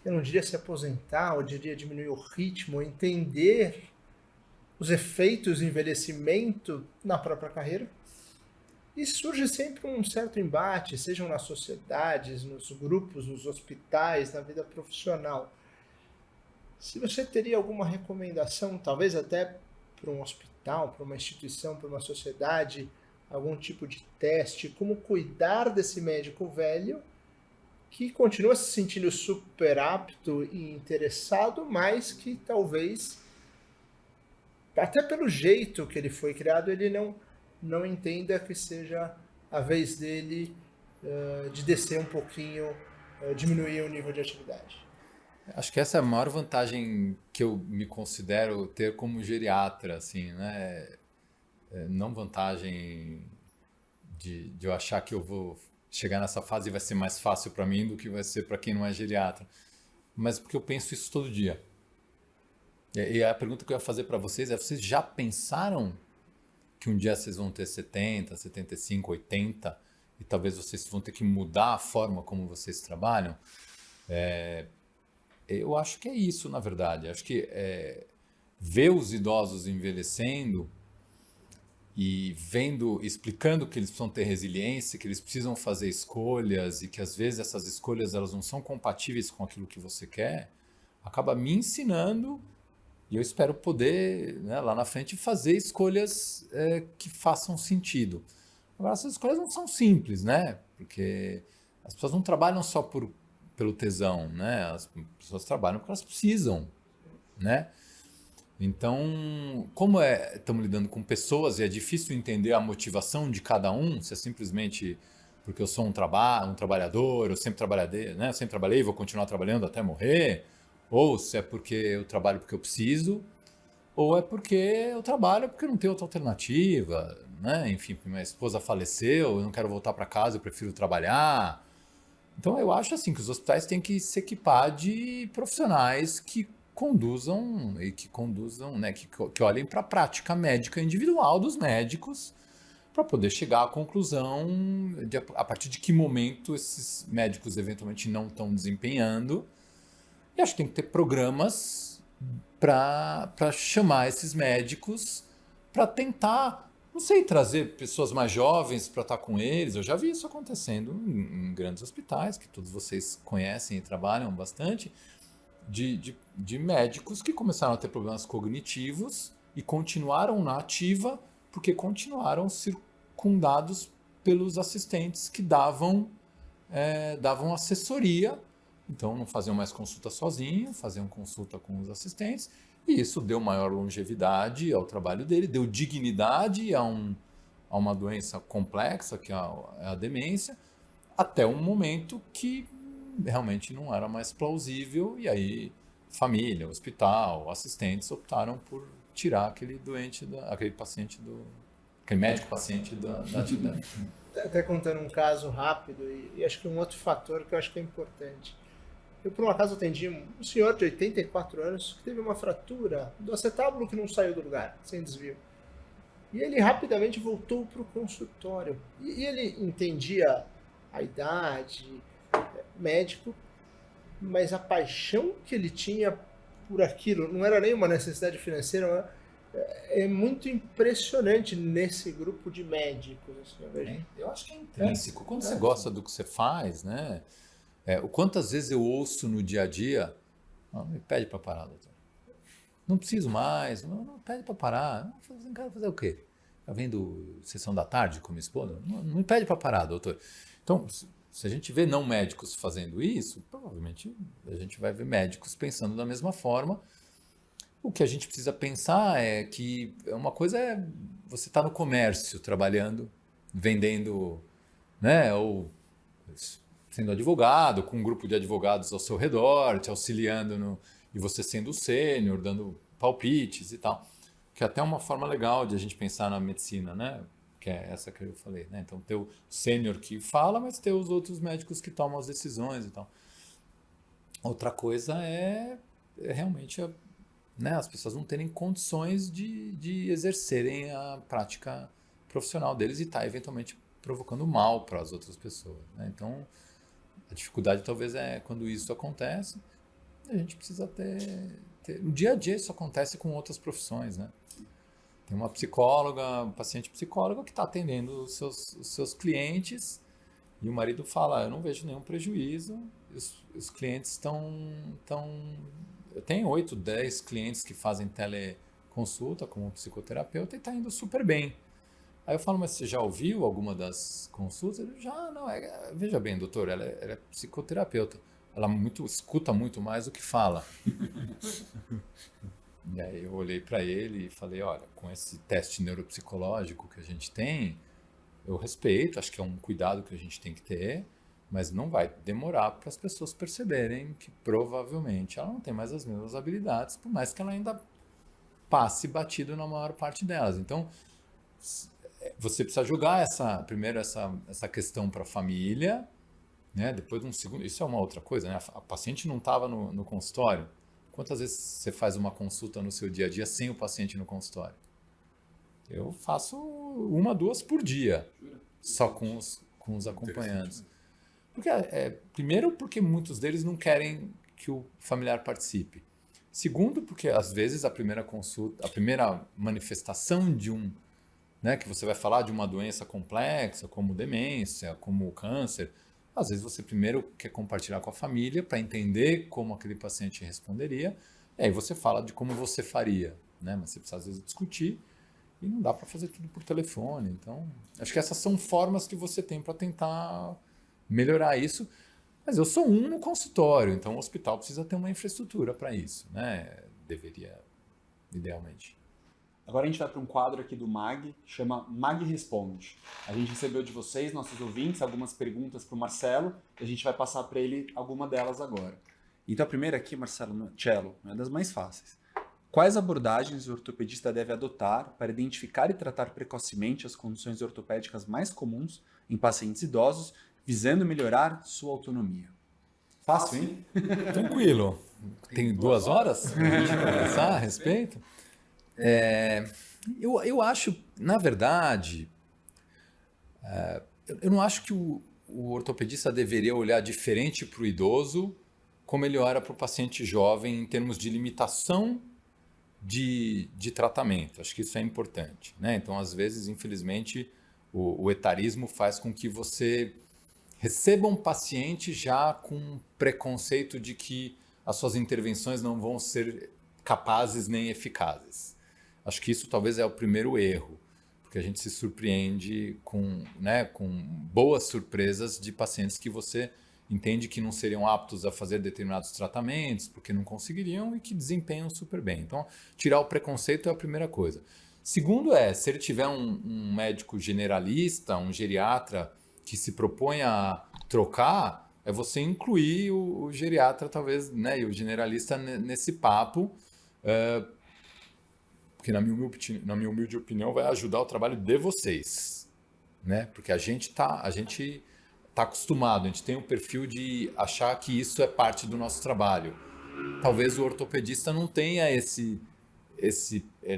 [SPEAKER 4] eu não diria se aposentar, eu diria diminuir o ritmo, entender os efeitos do envelhecimento na própria carreira. E surge sempre um certo embate, sejam nas sociedades, nos grupos, nos hospitais, na vida profissional. Se você teria alguma recomendação, talvez até para um hospital, para uma instituição, para uma sociedade, algum tipo de teste, como cuidar desse médico velho que continua se sentindo super apto e interessado, mas que talvez, até pelo jeito que ele foi criado, ele não entenda que seja a vez dele de descer um pouquinho, diminuir o nível de atividade.
[SPEAKER 2] Acho que essa é a maior vantagem que eu me considero ter como geriatra, assim, né? Não vantagem de eu achar que eu vou chegar nessa fase e vai ser mais fácil para mim do que vai ser para quem não é geriatra, mas porque eu penso isso todo dia. E a pergunta que eu ia fazer para vocês é: vocês já pensaram que um dia vocês vão ter 70, 75, 80 e talvez vocês vão ter que mudar a forma como vocês trabalham? Eu acho que é isso, na verdade. Acho que ver os idosos envelhecendo e explicando que eles precisam ter resiliência, que eles precisam fazer escolhas e que às vezes essas escolhas elas não são compatíveis com aquilo que você quer, acaba me ensinando, e eu espero poder, né, lá na frente fazer escolhas que façam sentido. Agora, essas escolhas não são simples, né? Porque as pessoas não trabalham só pelo tesão, né? As pessoas trabalham porque elas precisam, né? Então, como estamos lidando com pessoas e é difícil entender a motivação de cada um, se é simplesmente porque eu sou um trabalhador, eu sempre trabalhei, né? Eu sempre trabalhei e vou continuar trabalhando até morrer, ou se é porque eu trabalho porque eu preciso, ou é porque eu trabalho porque não tenho outra alternativa, né? Enfim, minha esposa faleceu, eu não quero voltar para casa, eu prefiro trabalhar. Então, eu acho assim que os hospitais têm que se equipar de profissionais que conduzam, né, que olhem para a prática médica individual dos médicos para poder chegar à conclusão a partir de que momento esses médicos eventualmente não estão desempenhando. E acho que tem que ter programas para chamar esses médicos para tentar, não sei, trazer pessoas mais jovens para estar com eles. Eu já vi isso acontecendo em grandes hospitais, que todos vocês conhecem e trabalham bastante, de médicos que começaram a ter problemas cognitivos e continuaram na ativa porque continuaram circundados pelos assistentes que davam assessoria. Então não faziam mais consulta sozinho, faziam consulta com os assistentes, e isso deu maior longevidade ao trabalho dele, deu dignidade a uma doença complexa, que é a demência, até um momento que realmente não era mais plausível, e aí família, hospital, assistentes optaram por tirar aquele médico paciente da atividade.
[SPEAKER 4] Até contando um caso rápido, e acho que um outro fator que eu acho que é importante. Eu, por um acaso, atendi um senhor de 84 anos que teve uma fratura do acetábulo que não saiu do lugar, sem desvio. E ele rapidamente voltou para o consultório. E ele entendia a idade, médico, mas a paixão que ele tinha por aquilo não era nem uma necessidade financeira, é muito impressionante nesse grupo de médicos. Assim, eu vejo.
[SPEAKER 2] Eu acho que é intrínseco. Quando você gosta do que você faz, né? O quantas vezes eu ouço no dia a dia, não me pede para parar, doutor. Não preciso mais, não pede para parar. Não quero fazer o quê? Tá vendo sessão da tarde com minha esposa? Não me pede para parar, doutor. Então, se a gente vê não médicos fazendo isso, provavelmente a gente vai ver médicos pensando da mesma forma. O que a gente precisa pensar é que uma coisa é você estar no comércio, trabalhando, vendendo, né, ou sendo advogado, com um grupo de advogados ao seu redor, te auxiliando e você sendo sênior, dando palpites e tal. Que é até uma forma legal de a gente pensar na medicina, né? Que é essa que eu falei, né? Então, ter o sênior que fala, mas ter os outros médicos que tomam as decisões e tal. Outra coisa é realmente né, as pessoas não terem condições de exercerem a prática profissional deles e estar eventualmente provocando mal para as outras pessoas, né? Então, a dificuldade talvez é quando isso acontece, a gente precisa no dia a dia isso acontece com outras profissões, né? Tem uma psicóloga, um paciente psicóloga que está atendendo os seus clientes e o marido fala, eu não vejo nenhum prejuízo, os clientes eu tenho 8, 10 clientes que fazem teleconsulta como psicoterapeuta e está indo super bem. Aí eu falo, mas você já ouviu alguma das consultas? Ele, já, não, veja bem, doutor, ela é psicoterapeuta. Ela escuta muito mais do que fala. E aí eu olhei para ele e falei, olha, com esse teste neuropsicológico que a gente tem, eu respeito, acho que é um cuidado que a gente tem que ter, mas não vai demorar para as pessoas perceberem que provavelmente ela não tem mais as mesmas habilidades, por mais que ela ainda passe batido na maior parte delas. Então, você precisa jogar primeiro essa questão para a família, né? Depois de um segundo, isso é uma outra coisa, né? A paciente não estava no consultório. Quantas vezes você faz uma consulta no seu dia a dia sem o paciente no consultório? Eu faço 1, 2 por dia, só com os acompanhantes. Porque, primeiro, porque muitos deles não querem que o familiar participe. Segundo, porque às vezes a primeira consulta, a primeira manifestação né, que você vai falar de uma doença complexa, como demência, como câncer, às vezes você primeiro quer compartilhar com a família para entender como aquele paciente responderia, e aí você fala de como você faria, né? Mas você precisa às vezes discutir e não dá para fazer tudo por telefone. Então, acho que essas são formas que você tem para tentar melhorar isso. Mas eu sou no consultório, então o hospital precisa ter uma infraestrutura para isso, né? Deveria, idealmente.
[SPEAKER 1] Agora a gente vai para um quadro aqui do MAG, chama MAG Responde. A gente recebeu de vocês, nossos ouvintes, algumas perguntas para o Marcelo, e a gente vai passar para ele alguma delas agora. Então a primeira aqui, Marcelo Cello, é das mais fáceis. Quais abordagens o ortopedista deve adotar para identificar e tratar precocemente as condições ortopédicas mais comuns em pacientes idosos, visando melhorar sua autonomia? Fácil, hein?
[SPEAKER 2] Tranquilo. Tem 2 horas para a gente conversar a respeito? Eu acho, na verdade, eu não acho que o ortopedista deveria olhar diferente para o idoso como ele olha para o paciente jovem em termos de limitação de tratamento. Acho que isso é importante, né? Então, às vezes, infelizmente, o etarismo faz com que você receba um paciente já com preconceito de que as suas intervenções não vão ser capazes nem eficazes. Acho que isso talvez é o primeiro erro, porque a gente se surpreende com boas surpresas de pacientes que você entende que não seriam aptos a fazer determinados tratamentos, porque não conseguiriam e que desempenham super bem. Então, tirar o preconceito é a primeira coisa. Segundo se ele tiver um médico generalista, um geriatra que se propõe a trocar, é você incluir o geriatra, talvez, né, e o generalista nesse papo, porque na minha humilde opinião vai ajudar o trabalho de vocês, né? Porque a gente tá acostumado, a gente tem um perfil de achar que isso é parte do nosso trabalho. Talvez o ortopedista não tenha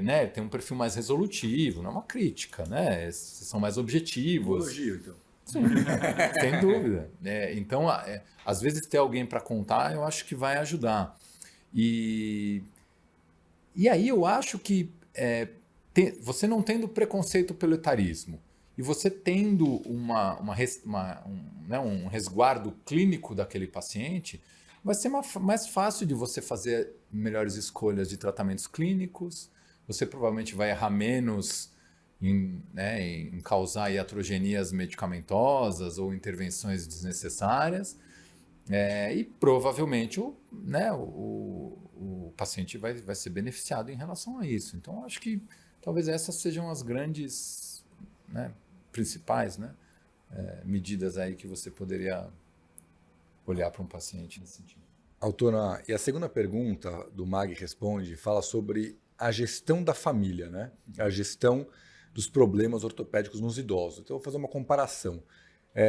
[SPEAKER 2] né, tem um perfil mais resolutivo, não é uma crítica, né? São mais objetivos.
[SPEAKER 3] Elogio, então.
[SPEAKER 2] Sim, sem dúvida. Então, às vezes ter alguém para contar, eu acho que vai ajudar. E aí eu acho que você não tendo preconceito pelo etarismo e você tendo um resguardo clínico daquele paciente, vai ser mais fácil de você fazer melhores escolhas de tratamentos clínicos, você provavelmente vai errar menos em causar iatrogenias medicamentosas ou intervenções desnecessárias, e provavelmente o paciente vai ser beneficiado em relação a isso. Então, acho que talvez essas sejam as grandes, principais, medidas aí que você poderia olhar para um paciente nesse sentido.
[SPEAKER 3] Autora, e a segunda pergunta do Mag Responde fala sobre a gestão da família, né? A gestão dos problemas ortopédicos nos idosos. Então, eu vou fazer uma comparação.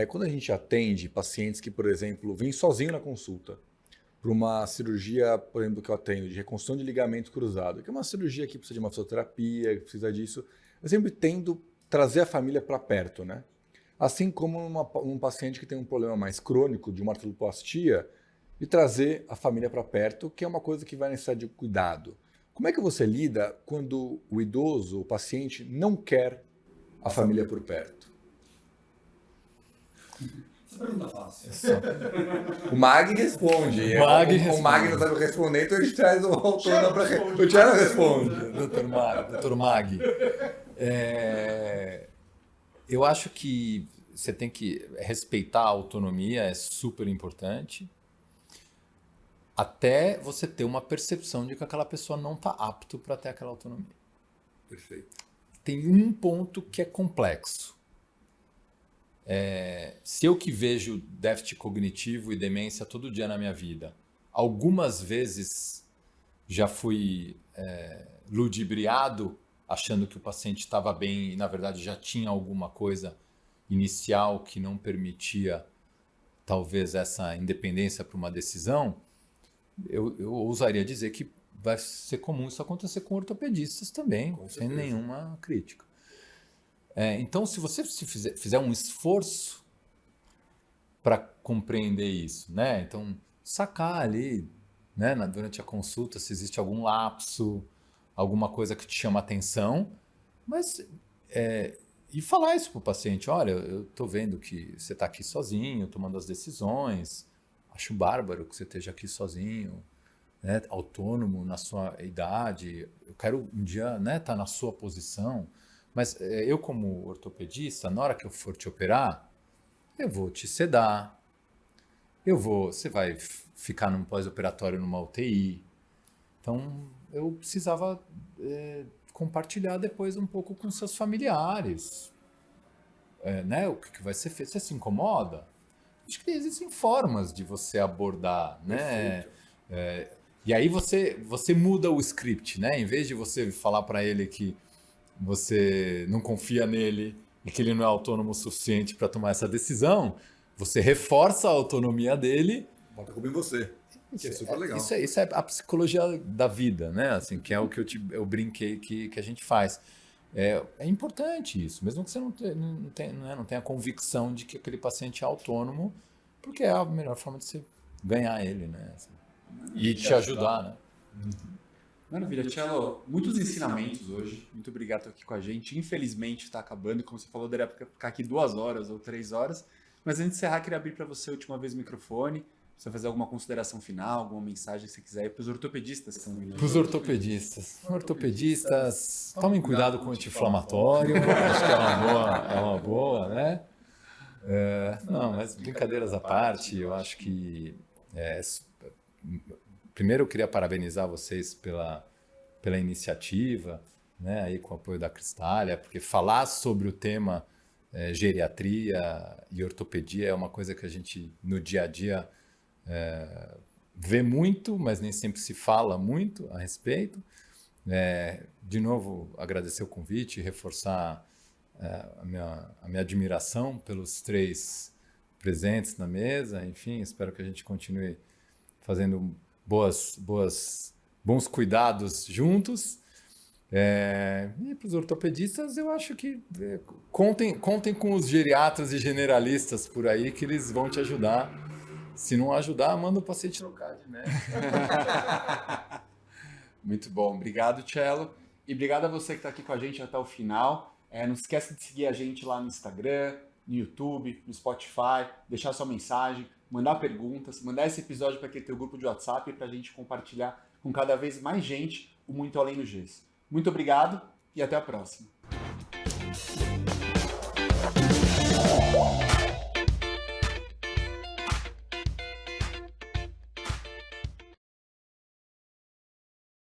[SPEAKER 3] Quando a gente atende pacientes que, por exemplo, vêm sozinho na consulta para uma cirurgia, por exemplo, que eu atendo, de reconstrução de ligamento cruzado, que é uma cirurgia que precisa de uma fisioterapia, que precisa disso, eu sempre tendo trazer a família para perto, né? Assim como um paciente que tem um problema mais crônico, de uma artroplastia, e trazer a família para perto, que é uma coisa que vai necessitar de cuidado. Como é que você lida quando o idoso, o paciente, não quer a família por perto?
[SPEAKER 2] Essa pergunta é fácil.
[SPEAKER 3] O Mag responde. O Mag não sabe responder, então a gente traz o autor para... O Thiago responde.
[SPEAKER 2] Doutor Mag. Eu acho que você tem que respeitar a autonomia, é super importante, até você ter uma percepção de que aquela pessoa não está apto para ter aquela autonomia.
[SPEAKER 3] Perfeito.
[SPEAKER 2] Tem um ponto que é complexo. Se eu que vejo déficit cognitivo e demência todo dia na minha vida, algumas vezes já fui ludibriado achando que o paciente estava bem e, na verdade, já tinha alguma coisa inicial que não permitia, talvez, essa independência para uma decisão, eu ousaria dizer que vai ser comum isso acontecer com ortopedistas também, sem nenhuma crítica. Então, se você fizer um esforço para compreender isso, então, sacar ali, durante a consulta, se existe algum lapso, alguma coisa que te chama atenção, mas e falar isso para o paciente: olha, eu estou vendo que você está aqui sozinho, tomando as decisões, acho bárbaro que você esteja aqui sozinho, autônomo na sua idade, eu quero um dia estar na sua posição, mas eu como ortopedista, na hora que eu for te operar, eu vou te sedar, você vai ficar num pós-operatório numa UTI, então eu precisava compartilhar depois um pouco com seus familiares, o que vai ser feito. Você se incomoda? Acho que existem formas de você abordar, e aí você muda o script, em vez de você falar para ele que você não confia nele e que ele não é autônomo o suficiente para tomar essa decisão, você reforça a autonomia dele.
[SPEAKER 3] Bota como em você. Que é super legal.
[SPEAKER 2] Isso é a psicologia da vida, assim, que é o que eu brinquei que a gente faz. É importante isso, mesmo que você não tenha a convicção de que aquele paciente é autônomo, porque é a melhor forma de você ganhar ele, e te ajudar,
[SPEAKER 1] Maravilha, Cello. Muitos ensinamentos hoje. Muito obrigado por estar aqui com a gente. Infelizmente está acabando, como você falou, daria para ficar aqui 2 horas ou 3 horas. Mas antes de encerrar, queria abrir para você a última vez o microfone. Você fazer alguma consideração final, alguma mensagem que você quiser, para os ortopedistas que estão vindo.
[SPEAKER 2] Para os ortopedistas, tomem cuidado com o anti-inflamatório. Acho que é uma boa, não, mas brincadeiras à parte, eu acho que primeiro eu queria parabenizar vocês pela iniciativa, aí com o apoio da Cristália, porque falar sobre o tema geriatria e ortopedia é uma coisa que a gente no dia a dia vê muito, mas nem sempre se fala muito a respeito. De novo, agradecer o convite e reforçar a minha admiração pelos 3 presentes na mesa. Enfim, espero que a gente continue fazendo bons cuidados juntos. E para os ortopedistas, eu acho que contem com os geriatras e generalistas por aí, que eles vão te ajudar. Se não ajudar, manda o paciente trocar de médico.
[SPEAKER 1] Muito bom. Obrigado, Cello. E obrigado a você que está aqui com a gente até o final. Não esquece de seguir a gente lá no Instagram, no YouTube, no Spotify, deixar sua mensagem, mandar perguntas, mandar esse episódio para aquele teu grupo de WhatsApp para a gente compartilhar com cada vez mais gente o Muito Além do Gesso. Muito obrigado e até a próxima.